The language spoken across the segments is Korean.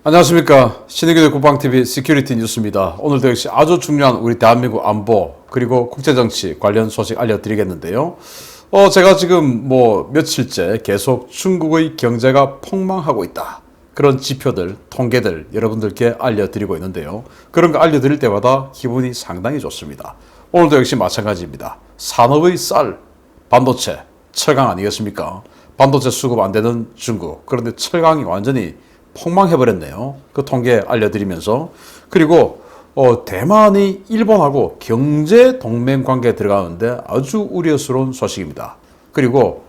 안녕하십니까. 신의교대 국방TV 시큐리티 뉴스입니다. 오늘도 역시 아주 중요한 우리 대한민국 안보 그리고 국제정치 관련 소식 알려드리겠는데요. 제가 지금 며칠째 계속 중국의 경제가 폭망하고 있다. 그런 지표들, 통계들 여러분들께 알려드리고 있는데요. 그런 거 알려드릴 때마다 기분이 상당히 좋습니다. 오늘도 역시 마찬가지입니다. 산업의 쌀, 반도체, 철강 아니겠습니까? 반도체 수급 안 되는 중국. 그런데 철강이 완전히 폭망해버렸네요. 그 통계 알려드리면서. 그리고 대만이 일본하고 경제 동맹 관계에 들어가는데 아주 우려스러운 소식입니다. 그리고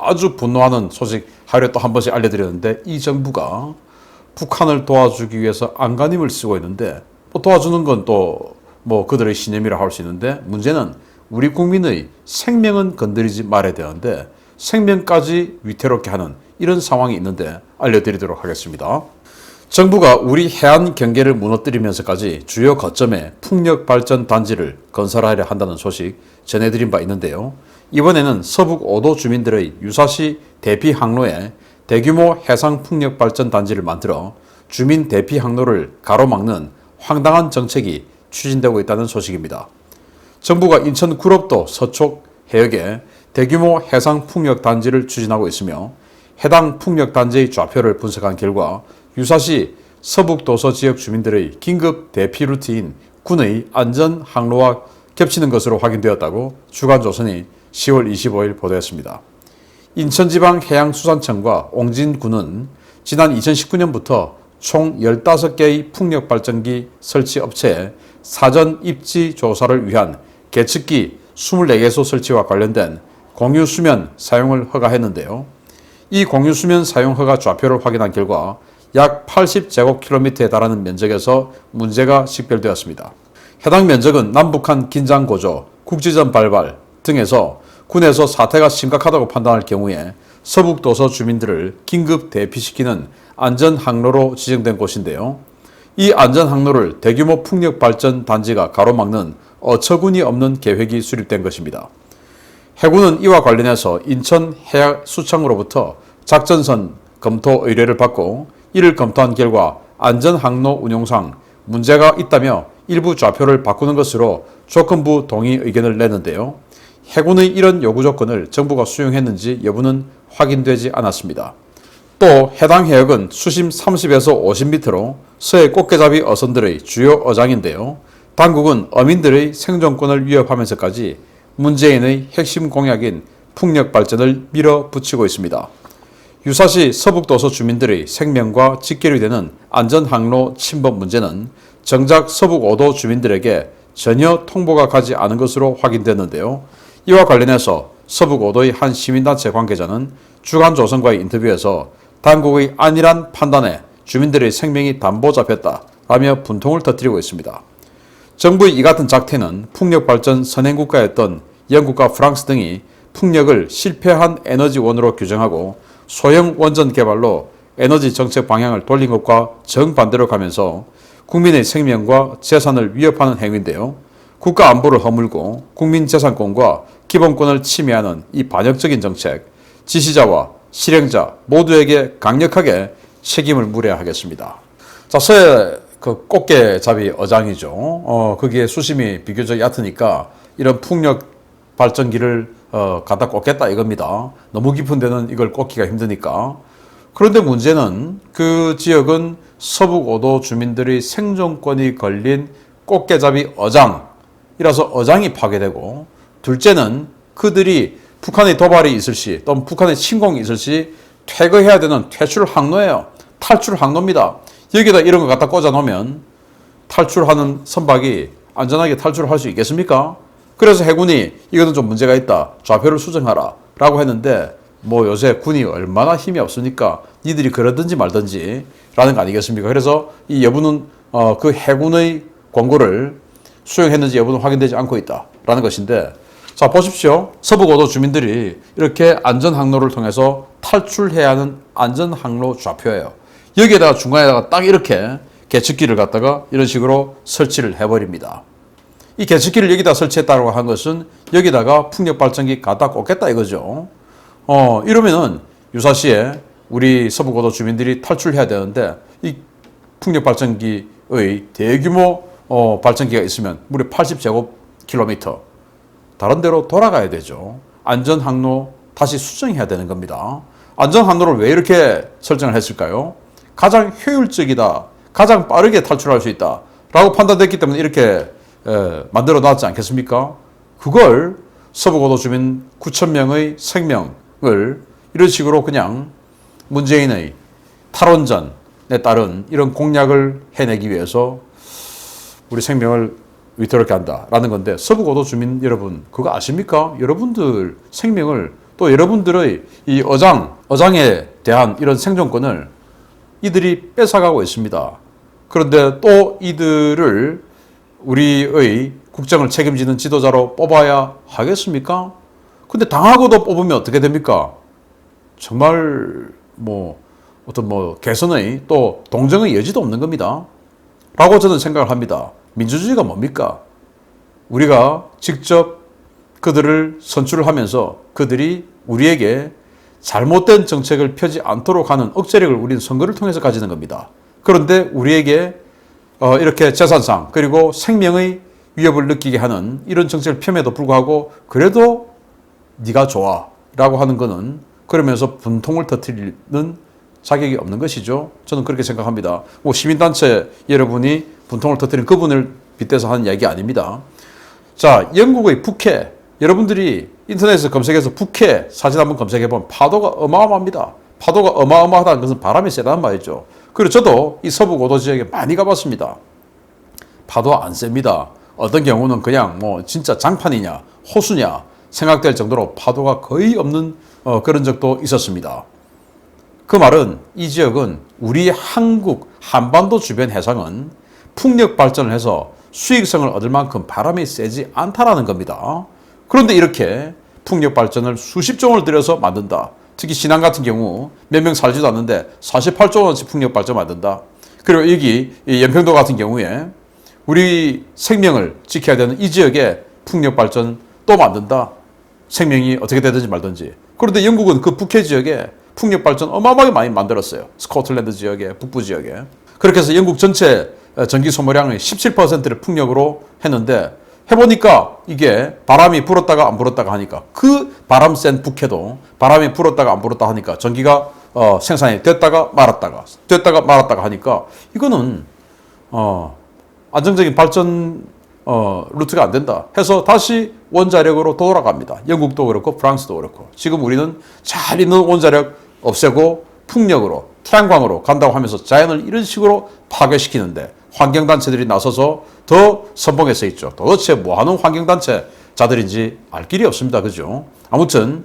아주 분노하는 소식 하루에 또 한 번씩 알려드렸는데, 이 정부가 북한을 도와주기 위해서 안간힘을 쓰고 있는데, 도와주는 건 또 그들의 신념이라 할 수 있는데, 문제는 우리 국민의 생명은 건드리지 말아야 되는데 생명까지 위태롭게 하는 이런 상황이 있는데 알려드리도록 하겠습니다. 정부가 우리 해안 경계를 무너뜨리면서까지 주요 거점에 풍력 발전 단지를 건설하려 한다는 소식 전해드린 바 있는데요. 이번에는 서북 5도 주민들의 유사시 대피 항로에 대규모 해상 풍력 발전 단지를 만들어 주민 대피 항로를 가로막는 황당한 정책이 추진되고 있다는 소식입니다. 정부가 인천 구럽도 서쪽 해역에 대규모 해상 풍력 단지를 추진하고 있으며, 해당 풍력 단지의 좌표를 분석한 결과 유사시 서북 도서 지역 주민들의 긴급 대피 루트인 군의 안전 항로와 겹치는 것으로 확인되었다고 주간조선이 10월 25일 보도했습니다. 인천지방해양수산청과 옹진군은 지난 2019년부터 총 15개의 풍력발전기 설치 업체에 사전 입지 조사를 위한 계측기 24개소 설치와 관련된 공유수면 사용을 허가했는데요. 이 공유수면 사용 허가 좌표를 확인한 결과 약 80제곱킬로미터에 달하는 면적에서 문제가 식별되었습니다. 해당 면적은 남북한 긴장 고조, 국지전 발발 등에서 군에서 사태가 심각하다고 판단할 경우에 서북도서 주민들을 긴급 대피시키는 안전항로로 지정된 곳인데요. 이 안전항로를 대규모 풍력발전 단지가 가로막는 어처구니 없는 계획이 수립된 것입니다. 해군은 이와 관련해서 인천해양수청으로부터 작전선 검토 의뢰를 받고 이를 검토한 결과 안전항로 운용상 문제가 있다며 일부 좌표를 바꾸는 것으로 조건부 동의 의견을 내는데요. 해군의 이런 요구 조건을 정부가 수용했는지 여부는 확인되지 않았습니다. 또 해당 해역은 수심 30에서 50m로 서해 꽃게잡이 어선들의 주요 어장인데요. 당국은 어민들의 생존권을 위협하면서까지 문재인의 핵심 공약인 풍력 발전을 밀어붙이고 있습니다. 유사시 서북도서 주민들의 생명과 직결이 되는 안전항로 침범 문제는 정작 서북 5도 주민들에게 전혀 통보가 가지 않은 것으로 확인됐는데요. 이와 관련해서 서북 5도의 한 시민단체 관계자는 주간조선과의 인터뷰에서 당국의 안일한 판단에 주민들의 생명이 담보 잡혔다라며 분통을 터뜨리고 있습니다. 정부의 이 같은 작태는 풍력 발전 선행국가였던 영국과 프랑스 등이 풍력을 실패한 에너지원으로 규정하고 소형 원전 개발로 에너지 정책 방향을 돌린 것과 정반대로 가면서 국민의 생명과 재산을 위협하는 행위인데요. 국가 안보를 허물고 국민 재산권과 기본권을 침해하는 이 반역적인 정책, 지시자와 실행자 모두에게 강력하게 책임을 물어야 하겠습니다. 자, 서해 꽃게잡이 어장이죠. 거기에 수심이 비교적 얕으니까 이런 풍력 발전기를 갖다 꽂겠다 이겁니다. 너무 깊은 데는 이걸 꽂기가 힘드니까. 그런데 문제는 그 지역은 서북 5도 주민들의 생존권이 걸린 꽃게잡이 어장이라서 어장이 파괴되고, 둘째는 그들이 북한의 도발이 있을 시 또는 북한의 침공이 있을 시 퇴거해야 되는 퇴출 항로예요. 탈출 항로입니다. 여기다 이런 거 갖다 꽂아 놓으면 탈출하는 선박이 안전하게 탈출할 수 있겠습니까? 그래서 해군이 이거는 좀 문제가 있다, 좌표를 수정하라 라고 했는데, 요새 군이 얼마나 힘이 없으니까 니들이 그러든지 말든지 라는 거 아니겠습니까? 그래서 이 여부는 그 해군의 권고를 수용했는지 여부는 확인되지 않고 있다 라는 것인데, 자 보십시오. 서북 5도 주민들이 이렇게 안전항로를 통해서 탈출해야 하는 안전항로 좌표예요. 여기에다가 중간에다가 딱 이렇게 계측기를 갖다가 이런 식으로 설치를 해버립니다. 이 계측기를 여기다 설치했다고 한 것은 여기다가 풍력발전기 갖다 꽂겠다 이거죠. 이러면은 유사시에 우리 서북 5도 주민들이 탈출해야 되는데 풍력 발전기의 대규모 발전기가 있으면 무려 80제곱킬로미터 다른 데로 돌아가야 되죠. 안전 항로 다시 수정해야 되는 겁니다. 안전 항로를 왜 이렇게 설정을 했을까요? 가장 효율적이다, 가장 빠르게 탈출할 수 있다 라고 판단됐기 때문에 이렇게 만들어 놨지 않겠습니까? 그걸 서부고도 주민 9,000명의 생명을 이런 식으로 그냥 문재인의 탈원전에 따른 이런 공약을 해내기 위해서 우리 생명을 위태롭게 한다라는 건데, 서부고도 주민 여러분 그거 아십니까? 여러분들 생명을, 또 여러분들의 이 어장에 대한 이런 생존권을 이들이 뺏어가고 있습니다. 그런데 또 이들을 우리의 국정을 책임지는 지도자로 뽑아야 하겠습니까? 근데 당하고도 뽑으면 어떻게 됩니까? 정말 어떤 개선의 또 동정의 여지도 없는 겁니다. 라고 저는 생각을 합니다. 민주주의가 뭡니까? 우리가 직접 그들을 선출을 하면서 그들이 우리에게 잘못된 정책을 펴지 않도록 하는 억제력을 우리는 선거를 통해서 가지는 겁니다. 그런데 우리에게 이렇게 재산상 그리고 생명의 위협을 느끼게 하는 이런 정책을 펴에도 불구하고 그래도 네가 좋아 라고 하는 것은 그러면서 분통을 터뜨리는 자격이 없는 것이죠. 저는 그렇게 생각합니다. 시민단체 여러분이 분통을 터뜨린 그분을 빗대서 하는 이야기 아닙니다. 자, 영국의 북해, 여러분들이 인터넷에서 검색해서 북해 사진 한번 검색해보면 파도가 어마어마합니다. 파도가 어마어마하다는 것은 바람이 세다는 말이죠. 그리고 저도 이 서부고도 지역에 많이 가봤습니다. 파도가 안 셉니다. 어떤 경우는 그냥 진짜 장판이냐 호수냐 생각될 정도로 파도가 거의 없는 그런 적도 있었습니다. 그 말은 이 지역은 우리 한국 한반도 주변 해상은 풍력 발전을 해서 수익성을 얻을 만큼 바람이 세지 않다라는 겁니다. 그런데 이렇게 풍력 발전을 수십 조 원을 들여서 만든다. 특히 신안 같은 경우 몇 명 살지도 않는데 48조 원어치 풍력 발전 만든다. 그리고 여기 연평도 같은 경우에 우리 생명을 지켜야 되는 이 지역에 풍력 발전 또 만든다. 생명이 어떻게 되든지 말든지. 그런데 영국은 그 북해 지역에 풍력 발전 어마어마하게 많이 만들었어요. 스코틀랜드 지역에, 북부 지역에. 그렇게 해서 영국 전체 전기 소모량의 17%를 풍력으로 했는데 해보니까 이게 바람이 불었다가 안 불었다가 하니까 그 바람 센 북해도 바람이 불었다가 안 불었다 하니까 전기가 생산이 됐다가 말았다가 하니까 이거는 안정적인 발전 루트가 안 된다 해서 다시 원자력으로 돌아갑니다. 영국도 그렇고 프랑스도 그렇고. 지금 우리는 잘 있는 원자력 없애고 풍력으로 태양광으로 간다고 하면서 자연을 이런 식으로 파괴시키는데 환경단체들이 나서서 더 선봉에 서 있죠. 도대체 뭐하는 환경단체자들인지 알 길이 없습니다. 그죠? 아무튼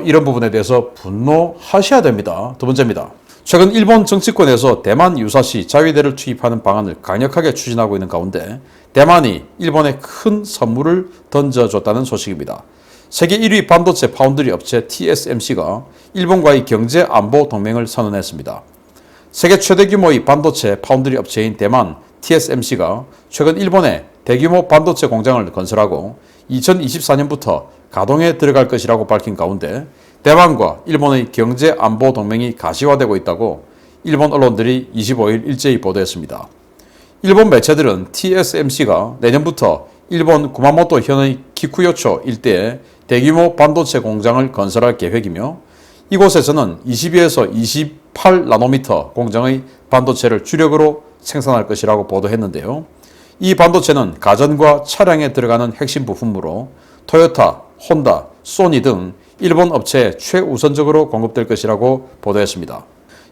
이런 부분에 대해서 분노하셔야 됩니다. 두 번째입니다. 최근 일본 정치권에서 대만 유사시 자위대를 투입하는 방안을 강력하게 추진하고 있는 가운데 대만이 일본에 큰 선물을 던져줬다는 소식입니다. 세계 1위 반도체 파운드리 업체 TSMC가 일본과의 경제 안보 동맹을 선언했습니다. 세계 최대 규모의 반도체 파운드리 업체인 대만 TSMC가 최근 일본에 대규모 반도체 공장을 건설하고 2024년부터 가동에 들어갈 것이라고 밝힌 가운데 대만과 일본의 경제 안보 동맹이 가시화되고 있다고 일본 언론들이 25일 일제히 보도했습니다. 일본 매체들은 TSMC가 내년부터 일본 구마모토 현의 키쿠요초 일대에 대규모 반도체 공장을 건설할 계획이며 이곳에서는 22에서 28나노미터 공정의 반도체를 주력으로 생산할 것이라고 보도했는데요. 이 반도체는 가전과 차량에 들어가는 핵심 부품으로 토요타, 혼다, 소니 등 일본 업체에 최우선적으로 공급될 것이라고 보도했습니다.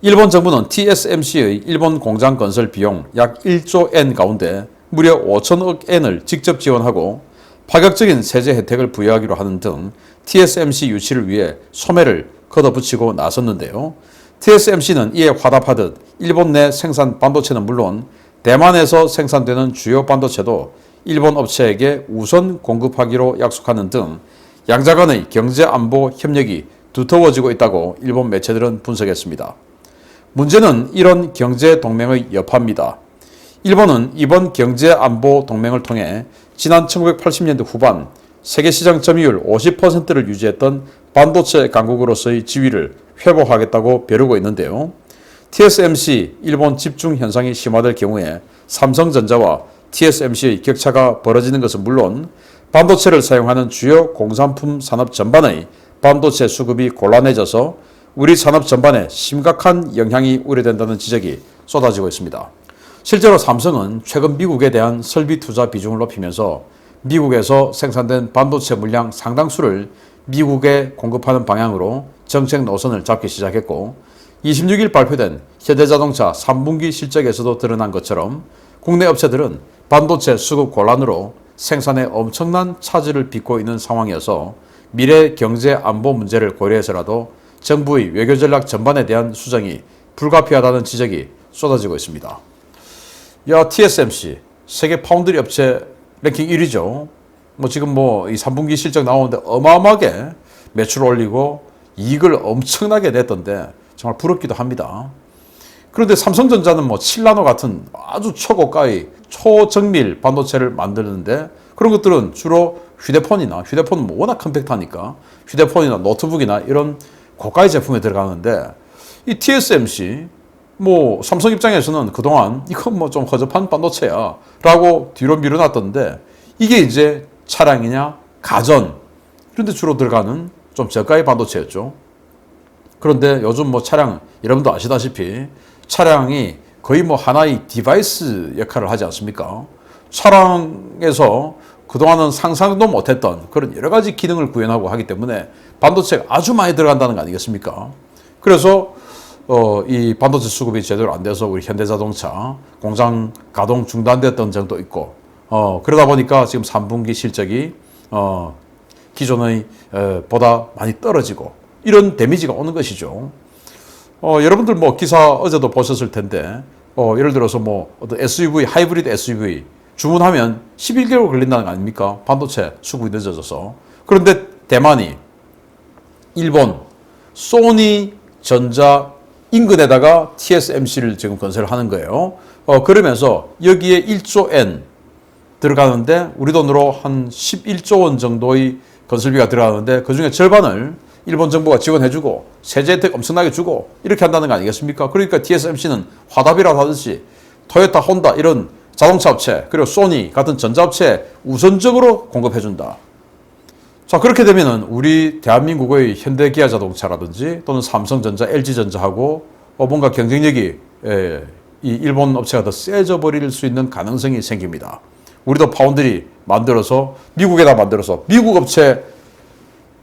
일본 정부는 TSMC의 일본 공장 건설 비용 약 1조 엔 가운데 무려 5천억 엔을 직접 지원하고 파격적인 세제 혜택을 부여하기로 하는 등 TSMC 유치를 위해 소매를 걷어붙이고 나섰는데요. TSMC는 이에 화답하듯 일본 내 생산 반도체는 물론 대만에서 생산되는 주요 반도체도 일본 업체에게 우선 공급하기로 약속하는 등 양자 간의 경제안보 협력이 두터워지고 있다고 일본 매체들은 분석했습니다. 문제는 이런 경제동맹의 여파입니다. 일본은 이번 경제안보 동맹을 통해 지난 1980년대 후반 세계시장 점유율 50%를 유지했던 반도체 강국으로서의 지위를 회복하겠다고 벼르고 있는데요. TSMC 일본 집중 현상이 심화될 경우에 삼성전자와 TSMC의 격차가 벌어지는 것은 물론 반도체를 사용하는 주요 공산품 산업 전반의 반도체 수급이 곤란해져서 우리 산업 전반에 심각한 영향이 우려된다는 지적이 쏟아지고 있습니다. 실제로 삼성은 최근 미국에 대한 설비 투자 비중을 높이면서 미국에서 생산된 반도체 물량 상당수를 미국에 공급하는 방향으로 정책 노선을 잡기 시작했고 26일 발표된 현대자동차 3분기 실적에서도 드러난 것처럼 국내 업체들은 반도체 수급 곤란으로 생산에 엄청난 차질을 빚고 있는 상황이어서 미래 경제 안보 문제를 고려해서라도 정부의 외교 전략 전반에 대한 수정이 불가피하다는 지적이 쏟아지고 있습니다. TSMC 세계 파운드리 업체 랭킹 1위죠. 지금 이 3분기 실적 나오는데 어마어마하게 매출 올리고 이익을 엄청나게 냈던데 정말 부럽기도 합니다. 그런데 삼성전자는 7나노 같은 아주 초고가의 초정밀 반도체를 만드는데 그런 것들은 주로 휴대폰은 워낙 컴팩트하니까 휴대폰이나 노트북이나 이런 고가의 제품에 들어가는데 이 TSMC 삼성 입장에서는 그동안 이건 좀 허접한 반도체야 라고 뒤로 밀어놨던데 이게 이제 차량이냐 가전 이런 데 주로 들어가는 좀 저가의 반도체였죠. 그런데 요즘 차량 여러분도 아시다시피 차량이 거의 하나의 디바이스 역할을 하지 않습니까? 차량에서 그동안은 상상도 못했던 그런 여러 가지 기능을 구현하고 하기 때문에 반도체가 아주 많이 들어간다는 거 아니겠습니까? 그래서 이 반도체 수급이 제대로 안 돼서 우리 현대자동차 공장 가동 중단됐던 점도 있고 그러다 보니까 지금 3분기 실적이 기존의 보다 많이 떨어지고 이런 데미지가 오는 것이죠. 여러분들 기사 어제도 보셨을 텐데 예를 들어서 어떤 SUV 하이브리드 SUV 주문하면 11개월 걸린다는 거 아닙니까? 반도체 수급이 늦어져서. 그런데 대만이 일본 소니 전자 인근에다가 TSMC를 지금 건설을 하는 거예요. 그러면서 여기에 1조 엔 들어가는데 우리 돈으로 한 11조 원 정도의 건설비가 들어가는데 그중에 절반을 일본 정부가 지원해주고 세제 혜택 엄청나게 주고 이렇게 한다는 거 아니겠습니까? 그러니까 TSMC는 화답이라고 하듯이 토요타, 혼다 이런 자동차 업체 그리고 소니 같은 전자업체에 우선적으로 공급해준다. 자, 그렇게 되면은 우리 대한민국의 현대기아 자동차라든지 또는 삼성전자, LG전자하고 뭔가 경쟁력이 이 일본 업체가 더 세져 버릴 수 있는 가능성이 생깁니다. 우리도 파운드리 만들어서 미국에다 만들어서 미국 업체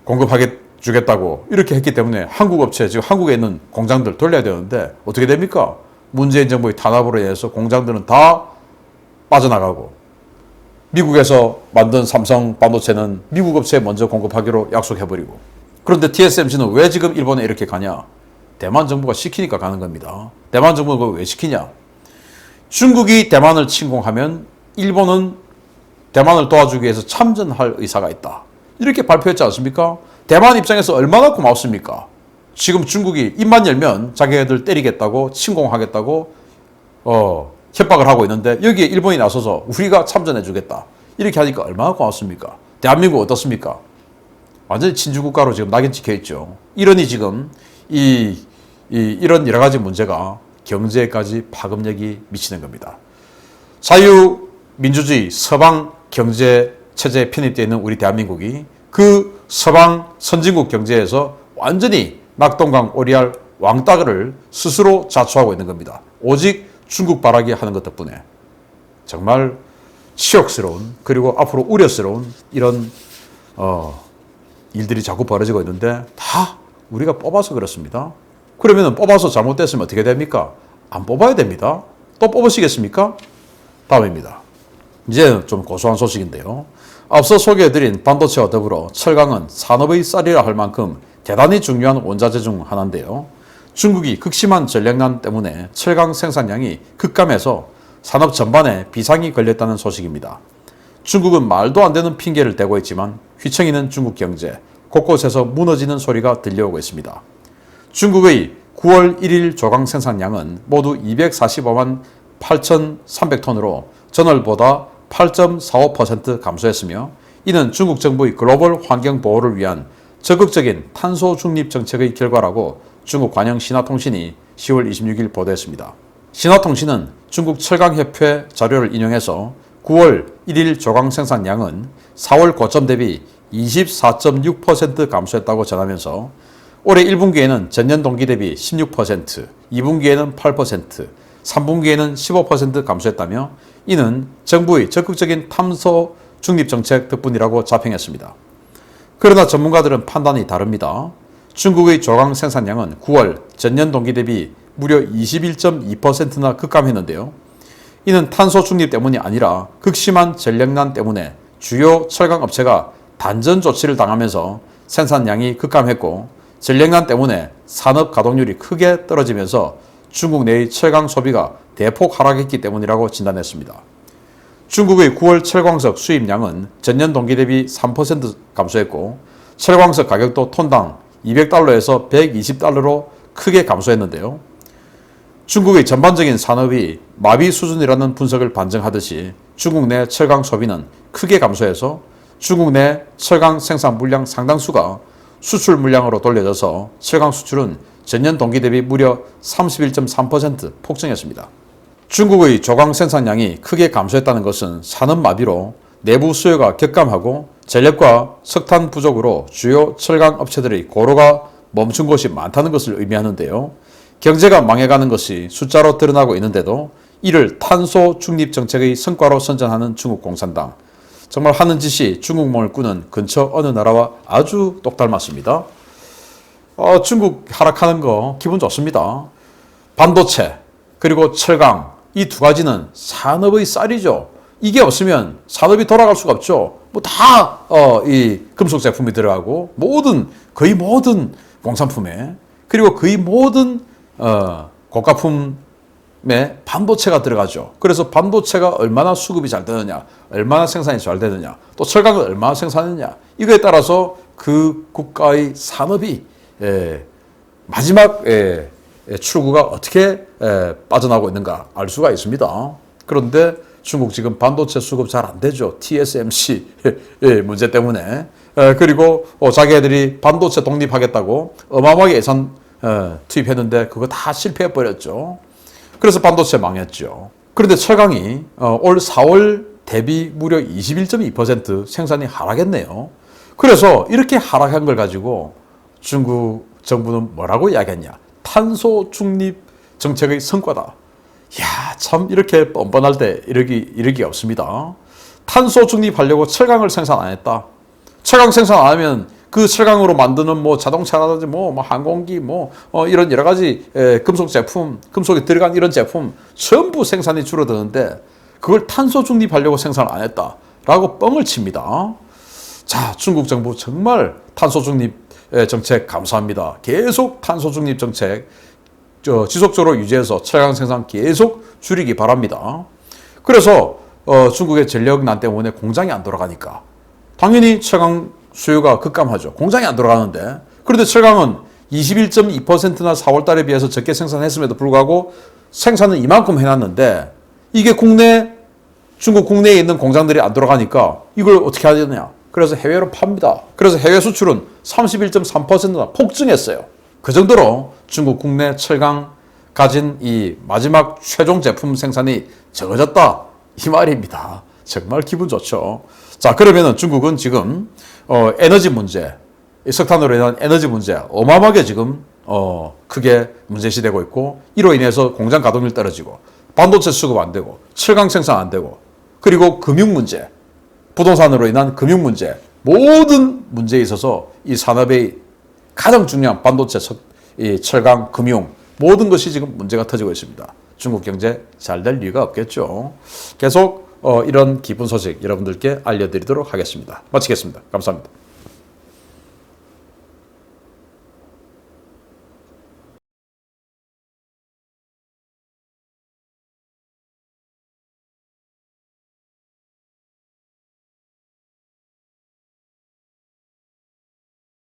공급하게 주겠다고 이렇게 했기 때문에 한국 업체 지금 한국에 있는 공장들 돌려야 되는데 어떻게 됩니까? 문재인 정부의 탄압으로 인해서 공장들은 다 빠져나가고 미국에서 만든 삼성 반도체는 미국 업체에 먼저 공급하기로 약속해버리고 그런데 TSMC는 왜 지금 일본에 이렇게 가냐? 대만 정부가 시키니까 가는 겁니다. 대만 정부가 왜 시키냐? 중국이 대만을 침공하면 일본은 대만을 도와주기 위해서 참전할 의사가 있다. 이렇게 발표했지 않습니까? 대만 입장에서 얼마나 고맙습니까? 지금 중국이 입만 열면 자기네들 때리겠다고 침공하겠다고 협박을 하고 있는데 여기에 일본이 나서서 우리가 참전해 주겠다. 이렇게 하니까 얼마나 고맙습니까? 대한민국 어떻습니까? 완전히 친주국가로 지금 낙인 찍혀 있죠. 이러니 지금 이런 여러 가지 문제가 경제까지 파급력이 미치는 겁니다. 자유민주주의 서방 경제 체제에 편입되어 있는 우리 대한민국이 그 서방 선진국 경제에서 완전히 낙동강 오리알 왕따를 스스로 자초하고 있는 겁니다. 오직 중국 바라기 하는 것 덕분에 정말 치욕스러운 그리고 앞으로 우려스러운 이런 일들이 자꾸 벌어지고 있는데 다 우리가 뽑아서 그렇습니다. 그러면 뽑아서 잘못됐으면 어떻게 됩니까? 안 뽑아야 됩니다. 또 뽑으시겠습니까? 다음입니다. 이제 좀 고소한 소식인데요. 앞서 소개해드린 반도체와 더불어 철강은 산업의 쌀이라 할 만큼 대단히 중요한 원자재 중 하나인데요. 중국이 극심한 전력난 때문에 철강 생산량이 급감해서 산업 전반에 비상이 걸렸다는 소식입니다. 중국은 말도 안 되는 핑계를 대고 있지만 휘청이는 중국 경제, 곳곳에서 무너지는 소리가 들려오고 있습니다. 중국의 9월 1일 조강 생산량은 모두 245만 8,300톤으로 전월보다 8.45% 감소했으며 이는 중국 정부의 글로벌 환경 보호를 위한 적극적인 탄소 중립 정책의 결과라고 중국 관영 신화통신이 10월 26일 보도했습니다. 신화통신은 중국 철강협회 자료를 인용해서 9월 1일 조강 생산량은 4월 고점 대비 24.6% 감소했다고 전하면서 올해 1분기에는 전년 동기 대비 16%, 2분기에는 8%, 3분기에는 15% 감소했다며 이는 정부의 적극적인 탄소 중립 정책 덕분이라고 자평했습니다. 그러나 전문가들은 판단이 다릅니다. 중국의 조강 생산량은 9월 전년 동기 대비 무려 21.2%나 급감했는데요. 이는 탄소 중립 때문이 아니라 극심한 전력난 때문에 주요 철강 업체가 단전 조치를 당하면서 생산량이 급감했고 전력난 때문에 산업 가동률이 크게 떨어지면서 중국 내의 철강 소비가 대폭 하락했기 때문이라고 진단했습니다. 중국의 9월 철광석 수입량은 전년 동기 대비 3% 감소했고 철광석 가격도 톤당 200달러에서 120달러로 크게 감소했는데요. 중국의 전반적인 산업이 마비 수준이라는 분석을 반증하듯이 중국 내 철강 소비는 크게 감소해서 중국 내 철강 생산 물량 상당수가 수출 물량으로 돌려져서 철강 수출은 전년 동기 대비 무려 31.3% 폭증했습니다. 중국의 조강 생산량이 크게 감소했다는 것은 산업 마비로 내부 수요가 격감하고 전력과 석탄 부족으로 주요 철강 업체들의 고로가 멈춘 곳이 많다는 것을 의미하는데요. 경제가 망해가는 것이 숫자로 드러나고 있는데도 이를 탄소 중립 정책의 성과로 선전하는 중국 공산당. 정말 하는 짓이 중국몽을 꾸는 근처 어느 나라와 아주 똑 닮았습니다. 중국 하락하는 거 기분 좋습니다. 반도체 그리고 철강 이 두 가지는 산업의 쌀이죠. 이게 없으면 산업이 돌아갈 수가 없죠. 뭐 다 이 금속 제품이 들어가고 거의 모든 공산품에 그리고 거의 모든 고가품에 반도체가 들어가죠. 그래서 반도체가 얼마나 수급이 잘 되느냐, 얼마나 생산이 잘 되느냐, 또 철강을 얼마나 생산하느냐 이거에 따라서 그 국가의 산업이 마지막 출구가 어떻게 빠져나오고 있는가 알 수가 있습니다. 그런데 중국 지금 반도체 수급 잘 안 되죠. TSMC 문제 때문에. 그리고 자기들이 반도체 독립하겠다고 어마어마하게 예산 투입했는데 그거 다 실패해버렸죠. 그래서 반도체 망했죠. 그런데 철강이 올 4월 대비 무려 21.2% 생산이 하락했네요. 그래서 이렇게 하락한 걸 가지고 중국 정부는 뭐라고 이야기했냐. 탄소 중립 정책의 성과다. 이야, 참 이렇게 뻔뻔할 때 이러기 없습니다. 탄소 중립하려고 철강을 생산 안 했다. 철강 생산 안 하면 그 철강으로 만드는 뭐 자동차라든지 뭐 항공기 이런 여러 가지 금속 제품, 금속이 들어간 이런 제품 전부 생산이 줄어드는데 그걸 탄소 중립하려고 생산 안 했다라고 뻥을 칩니다. 자, 중국 정부 정말 탄소 중립 정책 감사합니다. 계속 탄소 중립 정책 지속적으로 유지해서 철강 생산 계속 줄이기 바랍니다. 그래서 중국의 전력난 때문에 공장이 안 돌아가니까 당연히 철강 수요가 급감하죠. 공장이 안 돌아가는데 그런데 철강은 21.2%나 4월 달에 비해서 적게 생산했음에도 불구하고 생산은 이만큼 해놨는데 이게 중국 국내에 있는 공장들이 안 돌아가니까 이걸 어떻게 해야 되느냐. 그래서 해외로 팝니다. 그래서 해외 수출은 31.3%나 폭증했어요. 그 정도로 중국 국내 철강 가진 이 마지막 최종 제품 생산이 적어졌다. 이 말입니다. 정말 기분 좋죠. 자, 그러면은 중국은 지금 에너지 문제, 석탄으로 인한 에너지 문제 어마어마하게 지금 크게 문제시되고 있고 이로 인해서 공장 가동률 떨어지고 반도체 수급 안 되고 철강 생산 안 되고 그리고 금융 문제, 부동산으로 인한 금융 문제 모든 문제에 있어서 이 산업의 가장 중요한 반도체, 철강, 금융 모든 것이 지금 문제가 터지고 있습니다. 중국 경제 잘 될 리가 없겠죠. 계속 이런 기쁜 소식 여러분들께 알려드리도록 하겠습니다. 마치겠습니다. 감사합니다.